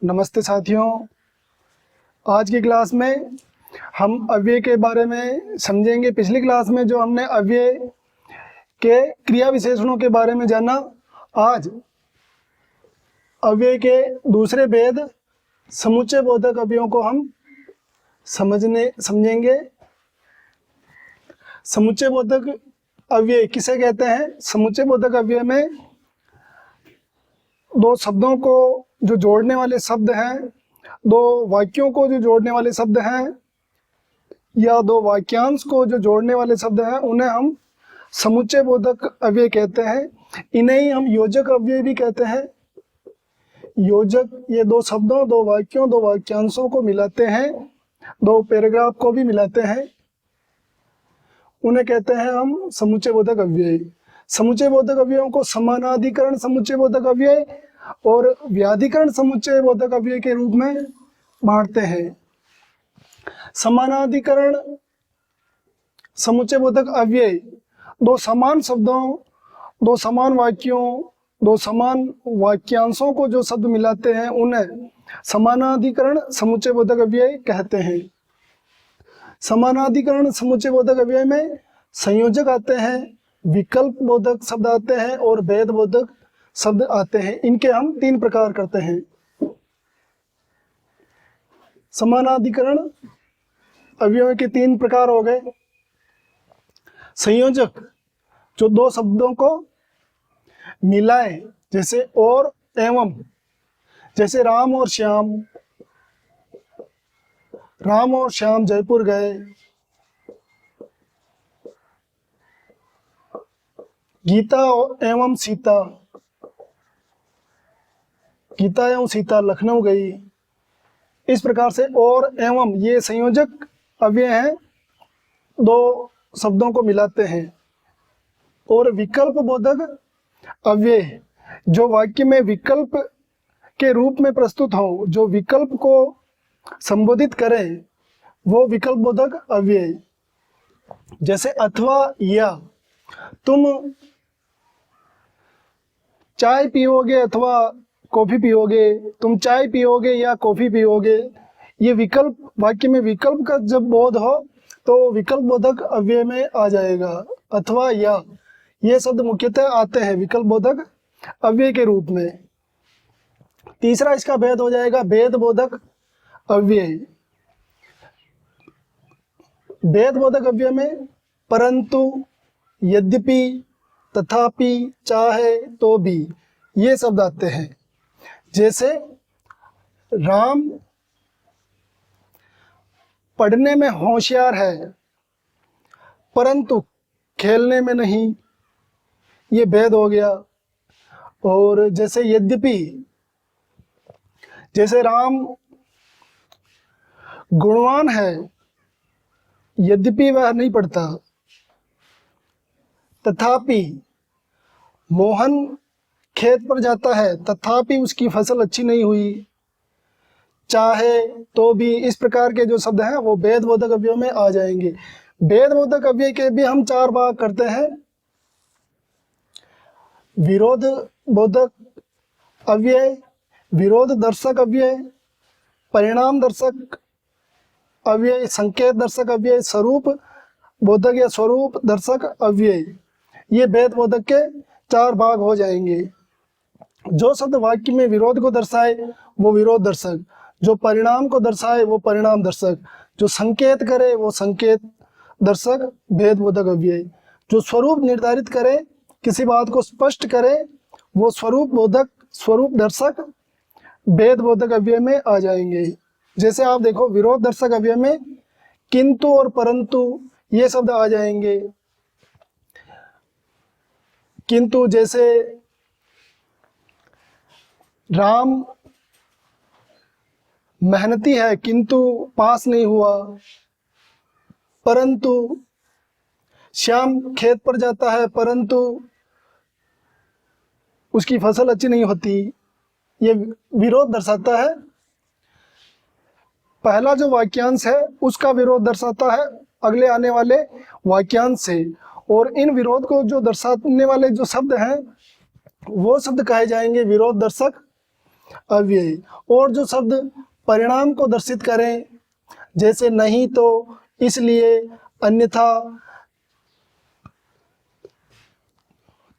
नमस्ते साथियों। आज की क्लास में हम अव्यय के बारे में समझेंगे। पिछली क्लास में जो हमने अव्यय के क्रिया विशेषणों के बारे में जाना, आज अव्यय के दूसरे भेद समुच्चय बोधक अव्ययों को हम समझेंगे। समुच्चय बोधक अव्यय किसे कहते हैं? समुच्चय बोधक अव्यय में दो शब्दों को जो जोड़ने वाले शब्द हैं, दो वाक्यों को जो जोड़ने वाले शब्द हैं, या दो वाक्यांश को जो जोड़ने वाले शब्द हैं, उन्हें हम समुच्चय बोधक अव्यय कहते हैं। इन्हें ही हम योजक अव्यय भी कहते हैं। योजक ये दो शब्दों, दो वाक्यों, दो वाक्यांशों को मिलाते हैं, दो पैराग्राफ को भी मिलाते हैं, उन्हें कहते हैं हम समुच्चय बोधक अव्यय। समुच्चय बोधक अव्ययों को समानाधिकरण समुच्चय बोधक अव्यय और व्याधिकरण समुच्चय बोधक अव्यय के रूप में बांटते हैं। समानाधिकरण समुच्चय बोधक अव्यय दो समान शब्दों, दो समान वाक्यों, दो समान वाक्यांशों को जो शब्द मिलाते हैं, उन्हें समानाधिकरण समुच्चय बोधक अव्यय कहते हैं। समानाधिकरण समुच्चय बोधक अव्यय में संयोजक आते हैं, विकल्प बोधक शब्द आते हैं और भेद बोधक शब्द आते हैं। इनके हम तीन प्रकार करते हैं। समानाधिकरण अव्ययों के तीन प्रकार हो गए। संयोजक जो दो शब्दों को मिलाए, जैसे और एवं, जैसे राम और श्याम, राम और श्याम जयपुर गए, गीता एवं सीता, गीता एवं सीता लखनऊ गई। इस प्रकार से और एवं ये संयोजक अव्यय हैं, दो शब्दों को मिलाते हैं। और विकल्प बोधक अव्यय जो वाक्य में विकल्प के रूप में प्रस्तुत हो, जो विकल्प को संबोधित करें, वो विकल्प बोधक अव्यय। जैसे अथवा या, तुम चाय पियोगे अथवा कॉफी पियोगे, तुम चाय पियोगे या कॉफी पियोगे। ये विकल्प, वाक्य में विकल्प का जब बोध हो तो विकल्प बोधक अव्यय में आ जाएगा। अथवा या ये शब्द मुख्यतः आते हैं विकल्प बोधक अव्यय के रूप में। तीसरा इसका भेद हो जाएगा भेद बोधक अव्यय। भेद बोधक अव्यय में परंतु, यद्यपि, तथापि, चाहे, तो भी ये शब्द आते हैं। जैसे राम पढ़ने में होशियार है परंतु खेलने में नहीं, ये भेद हो गया। और जैसे यद्यपि, जैसे राम गुणवान है यद्यपि वह नहीं पढ़ता। तथापि, मोहन खेत पर जाता है तथापि उसकी फसल अच्छी नहीं हुई। चाहे, तो भी, इस प्रकार के जो शब्द हैं वो भेद बोधक अव्यय में आ जाएंगे। भेद बोधक अव्यय के भी हम चार भाग करते हैं। विरोध बोधक अव्यय, विरोध दर्शक अव्यय, परिणाम दर्शक अव्यय, संकेत दर्शक अव्यय, स्वरूप बोधक या स्वरूप दर्शक अव्यय। ये भेद बोधक के चार भाग हो जाएंगे। जो शब्द वाक्य में विरोध को दर्शाए वो विरोध दर्शक, जो परिणाम को दर्शाए वो परिणाम दर्शक, जो संकेत करे वो संकेत दर्शक भेद बोधक अव्यय, जो स्वरूप निर्धारित करे, किसी बात को स्पष्ट करे, वो स्वरूप बोधक, स्वरूप दर्शक भेद बोधक अव्यय में आ जाएंगे। जैसे आप देखो, विरोध दर्शक अव्यय में किंतु और परंतु ये शब्द आ जाएंगे। किंतु जैसे राम मेहनती है किंतु पास नहीं हुआ, परंतु श्याम खेत पर जाता है परंतु उसकी फसल अच्छी नहीं होती। ये विरोध दर्शाता है। पहला जो वाक्यांश है उसका विरोध दर्शाता है अगले आने वाले वाक्यांश से, और इन विरोध को जो दर्शाने वाले जो शब्द हैं वो शब्द कहे जाएंगे विरोध दर्शक अव्यय। और जो शब्द परिणाम को दर्शित करें, जैसे नहीं तो, इसलिए, अन्यथा,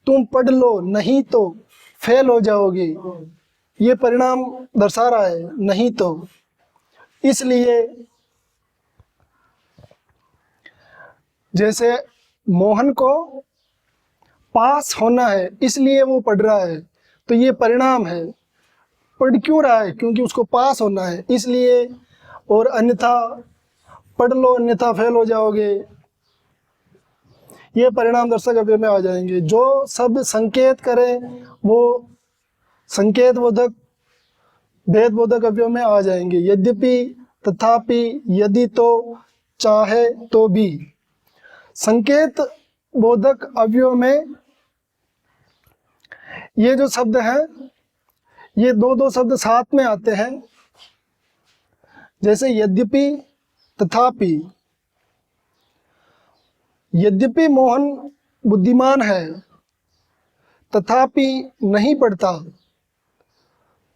तुम पढ़ लो नहीं तो फेल हो जाओगे, ये परिणाम दर्शा रहा है, नहीं तो, इसलिए। जैसे मोहन को पास होना है इसलिए वो पढ़ रहा है, तो ये परिणाम है। पढ़ क्यों रहा है? क्योंकि उसको पास होना है इसलिए। और अन्यथा, पढ़ लो अन्यथा फेल हो जाओगे, ये परिणाम दर्शक अव्यय में आ जाएंगे। जो शब्द संकेत करें वो संकेत बोधक, भेद बोधक अव्यय में आ जाएंगे। यद्यपि, तथापि, यदि तो, चाहे तो भी। संकेत बोधक अव्यय में ये जो शब्द हैं, ये दो दो शब्द साथ में आते हैं, जैसे यद्यपि, तथापि। यद्यपि मोहन बुद्धिमान है, तथापि नहीं पढ़ता,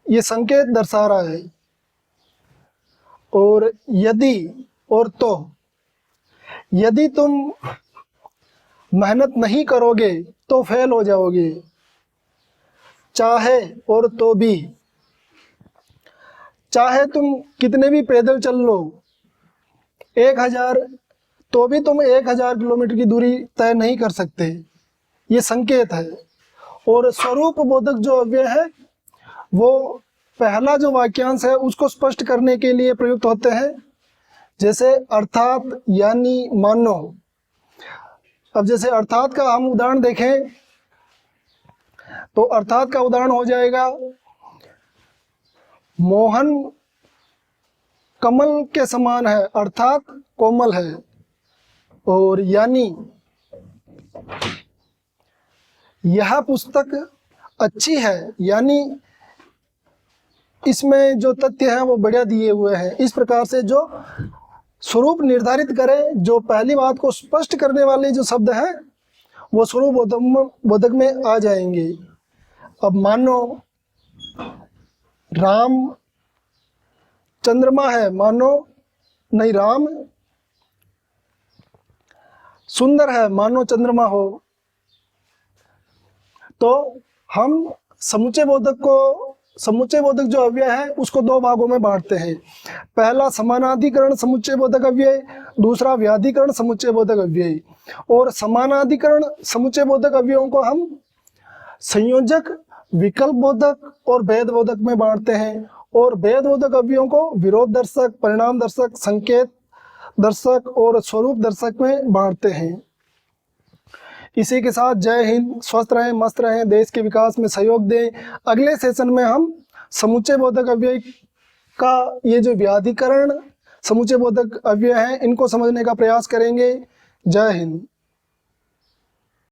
ये संकेत दर्शा रहा है। और यदि और तो, यदि तुम मेहनत नहीं करोगे तो फेल हो जाओगे। चाहे और तो भी, चाहे तुम कितने भी पैदल चल लो, 1000, तो भी तुम 1000 किलोमीटर की दूरी तय नहीं कर सकते, ये संकेत है। और स्वरूप बोधक जो अव्यय है वो पहला जो वाक्यांश है उसको स्पष्ट करने के लिए प्रयुक्त होते हैं, जैसे अर्थात, यानी, मानो। अब जैसे अर्थात का हम उदाहरण देखें तो अर्थात का उदाहरण हो जाएगा, मोहन कमल के समान है, अर्थात कोमल है। और यानी, यह पुस्तक अच्छी है, यानी इसमें जो तथ्य हैं वो बढ़िया दिए हुए हैं। इस प्रकार से जो स्वरूप निर्धारित करें, जो पहली बात को स्पष्ट करने वाले जो शब्द हैं वो स्वरूप बोधक में आ जाएंगे। अब मानो राम चंद्रमा है, मानो नहीं राम सुंदर है, मानो चंद्रमा हो। तो हम समुच्चय बोधक जो अव्यय है उसको दो भागों में बांटते हैं। पहला समानाधिकरण समुच्चय बोधक अव्यय, दूसरा व्याधिकरण समुच्चय बोधक अव्यय। और समानाधिकरण समुच्चय बोधक अव्ययों को हम संयोजक, विकल्प बोधक और भेद बोधक में बांटते हैं। और भेद बोधक अव्ययों को विरोध दर्शक, परिणाम दर्शक, संकेत दर्शक और स्वरूप दर्शक में बांटते हैं। इसी के साथ जय हिंद, स्वस्थ रहें, मस्त रहें, देश के विकास में सहयोग दें। अगले सेशन में हम समुच्चय बोधक अव्यय का ये जो व्याधिकरण समुच्चय बोधक अव्यय हैं इनको समझने का प्रयास करेंगे। जय हिंद।